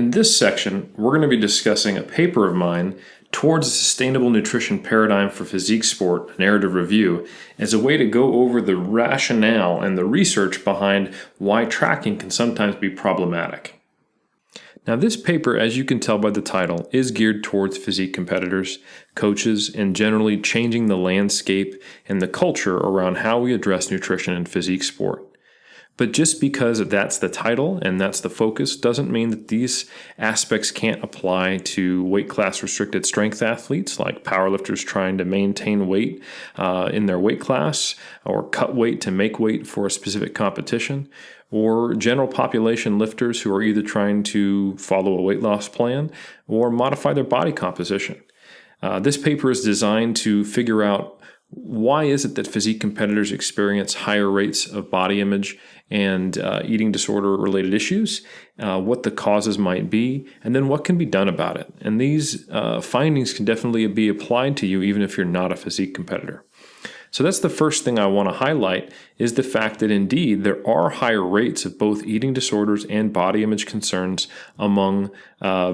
In this section, we're going to be discussing a paper of mine, Towards a Sustainable Nutrition Paradigm for Physique Sport, a narrative review, as a way to go over the rationale and the research behind why tracking can sometimes be problematic. Now, this paper, as you can tell by the title, is geared towards physique competitors, coaches, and generally changing the landscape and the culture around how we address nutrition in physique sport. But just because that's the title and that's the focus doesn't mean that these aspects can't apply to weight class restricted strength athletes, like powerlifters trying to maintain weight in their weight class, or cut weight to make weight for a specific competition, or general population lifters who are either trying to follow a weight loss plan or modify their body composition. This paper is designed to figure out why is it that physique competitors experience higher rates of body image and eating disorder related issues, what the causes might be, and then what can be done about it. And these findings can definitely be applied to you even if you're not a physique competitor. So that's the first thing I want to highlight, is the fact that indeed there are higher rates of both eating disorders and body image concerns among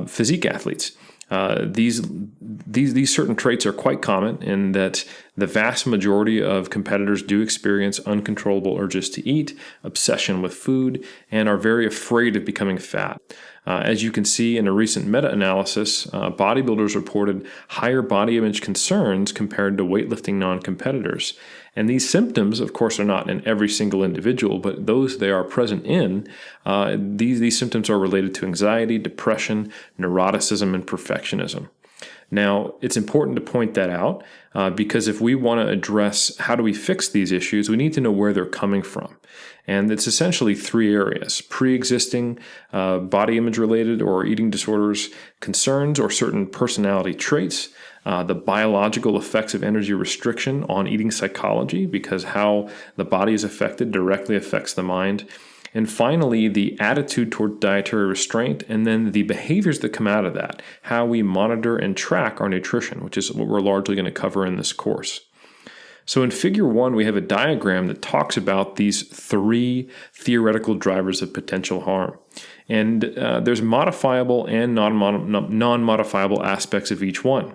physique athletes. These certain traits are quite common in that the vast majority of competitors do experience uncontrollable urges to eat, obsession with food, and are very afraid of becoming fat. As you can see in a recent meta-analysis, bodybuilders reported higher body image concerns compared to weightlifting non-competitors. And these symptoms, of course, are not in every single individual, but those they are present in, these symptoms are related to anxiety, depression, neuroticism, and perfectionism. Now, it's important to point that out because if we want to address how do we fix these issues, we need to know where they're coming from. And it's essentially three areas: pre-existing body image related or eating disorders concerns or certain personality traits, the biological effects of energy restriction on eating psychology, because how the body is affected directly affects the mind. And finally, the attitude toward dietary restraint, and then the behaviors that come out of that, how we monitor and track our nutrition, which is what we're largely going to cover in this course. So in Figure 1, we have a diagram that talks about these three theoretical drivers of potential harm. And there's modifiable and non-modifiable aspects of each one.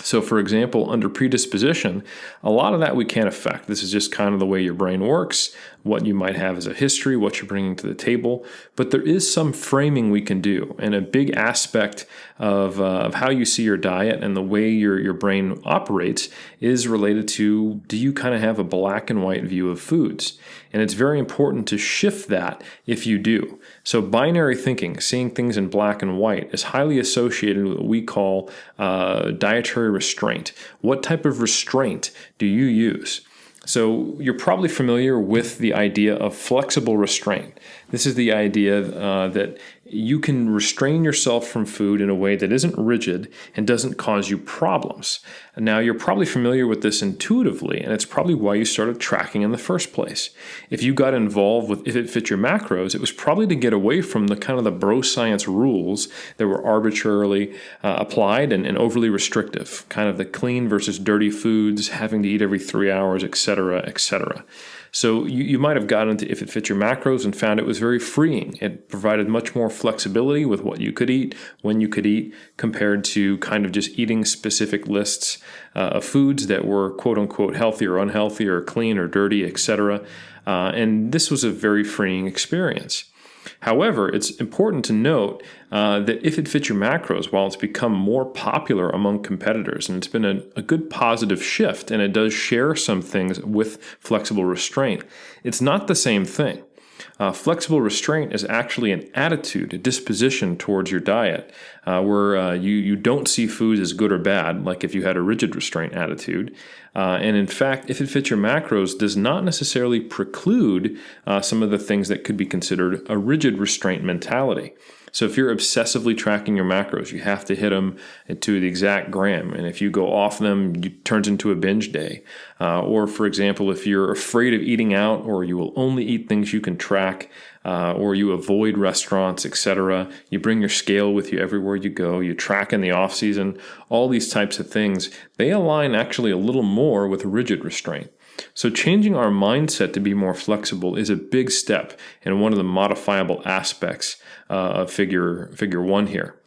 So for example, under predisposition, a lot of that we can't affect. This is just kind of the way your brain works, what you might have as a history, what you're bringing to the table. But there is some framing we can do. And a big aspect of how you see your diet and the way your brain operates is related to, do you kind of have a black and white view of foods? And it's very important to shift that if you do. So binary thinking, seeing things in black and white, is highly associated with what we call dietary restraint. What type of restraint do you use? So you're probably familiar with the idea of flexible restraint. This is the idea that you can restrain yourself from food in a way that isn't rigid and doesn't cause you problems. Now, you're probably familiar with this intuitively, and it's probably why you started tracking in the first place. If you got involved with If It Fit Your Macros, it was probably to get away from the kind of the bro science rules that were arbitrarily applied and overly restrictive, kind of the clean versus dirty foods, having to eat every 3 hours, etc., etc. So you might have gotten into If It Fit Your Macros and found it was very freeing. It provided much more flexibility with what you could eat, when you could eat, compared to kind of just eating specific lists of foods that were quote-unquote healthy or unhealthy or clean or dirty, etc. And this was a very freeing experience. However, it's important to note that If It Fit Your Macros, while it's become more popular among competitors, and it's been a good positive shift, and it does share some things with flexible restraint, it's not the same thing. Flexible restraint is actually an attitude, a disposition towards your diet, where you don't see foods as good or bad, like if you had a rigid restraint attitude. And in fact, If It Fits Your Macros does not necessarily preclude some of the things that could be considered a rigid restraint mentality. So if you're obsessively tracking your macros, you have to hit them to the exact gram. And if you go off them, it turns into a binge day. Or for example, if you're afraid of eating out, or you will only eat things you can track, or you avoid restaurants, etc. You bring your scale with you everywhere you go. You track in the off season. All these types of things, they align actually a little more with rigid restraint. So changing our mindset to be more flexible is a big step and one of the modifiable aspects of figure 1 here.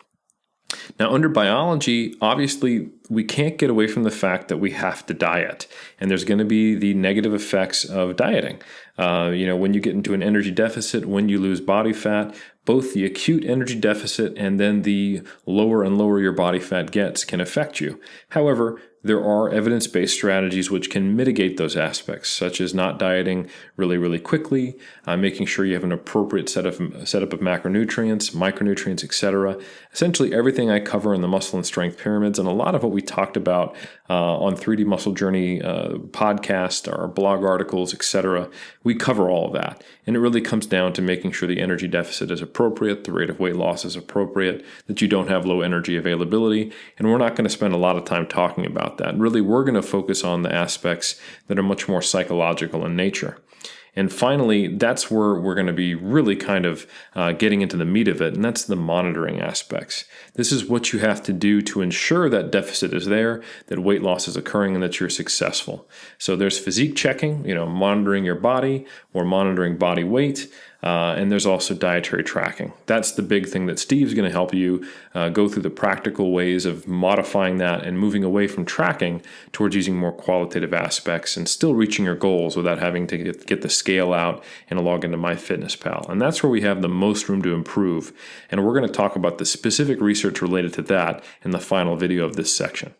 Now, under biology, obviously, we can't get away from the fact that we have to diet, and there's going to be the negative effects of dieting. When you get into an energy deficit, when you lose body fat, both the acute energy deficit and then the lower and lower your body fat gets can affect you. However, there are evidence-based strategies which can mitigate those aspects, such as not dieting really, really quickly, making sure you have an appropriate setup of macronutrients, micronutrients, etc. Essentially everything I cover in the Muscle and Strength Pyramids, and a lot of what we talked about on 3D Muscle Journey podcast, our blog articles, etc. We cover all of that. And it really comes down to making sure the energy deficit is appropriate, the rate of weight loss is appropriate, that you don't have low energy availability. And we're not going to spend a lot of time talking about that. Really, we're going to focus on the aspects that are much more psychological in nature. And finally, that's where we're going to be really kind of getting into the meat of it, and that's the monitoring aspects. This is what you have to do to ensure that deficit is there, that weight loss is occurring, and that you're successful. So there's physique checking, monitoring your body or monitoring body weight, and there's also dietary tracking. That's the big thing that Steve's going to help you go through the practical ways of modifying that and moving away from tracking towards using more qualitative aspects and still reaching your goals without having to get the scale out and log into MyFitnessPal. And that's where we have the most room to improve. And we're going to talk about the specific research related to that in the final video of this section.